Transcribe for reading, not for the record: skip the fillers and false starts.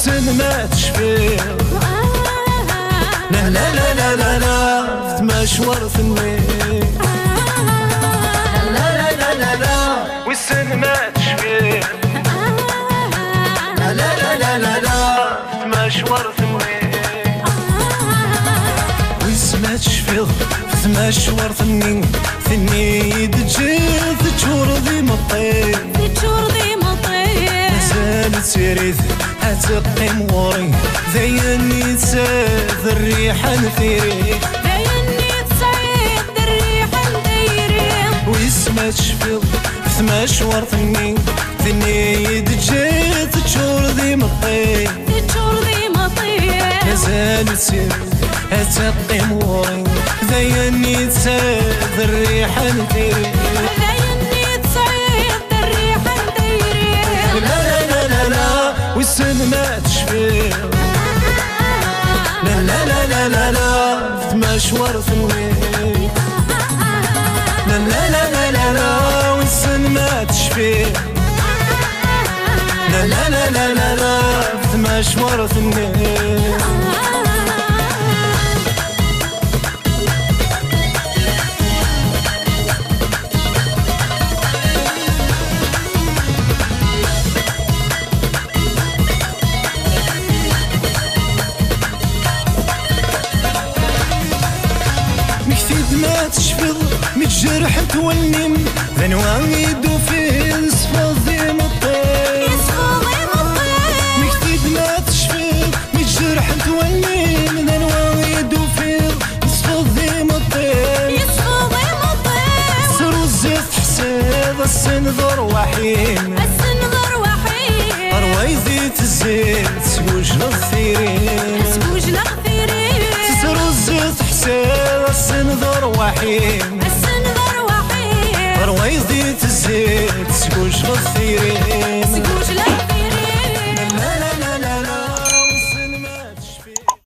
والسن ما تشفي. لا لا لا لا لا لا مشوار ثني. لا لا لا لا لا والسن ما تشفي. لا لا لا لا لا مشوار ثني. ويسما تشفي في مشوار ثني. ثني دجيت تشور ذي مطير. تشور ذي مطير مازال تريد هتقيم وري. ذيني تساد الريحة نثيري. ذيني تسعيد الريحة نديري. ويسما تشفي في مشوار ثني. ثني دجيت تشور ذي مطير. تشور ذي مطير مازال تريد هتقيم وري. ذيني تساد الريحة نثيري. ذيني تسعيد الريحة نديري. لا لا لا لا لا والسن ما تشفي. لا لا لا لا لا لا في مشوار ثني. لا لا لا لا لا لا والسن ما تشفي. لا لا لا لا لا لا في مشوار ثني. مكتيد ما تشفض متجرح تولنم. ذنوان يدو في الصفاض ذي مطير. مكتيد ما تشفض متجرح تولنم. ذنوان يدو في الصفاض ذي مطير. سرو الزيت حساب السنذر وحيم. أروايذي تزيت وجه الثيرين. سرو الزيت حساب السنذر وحيم. السنذر وحيم أروايذي تزيت وجه الثيرين.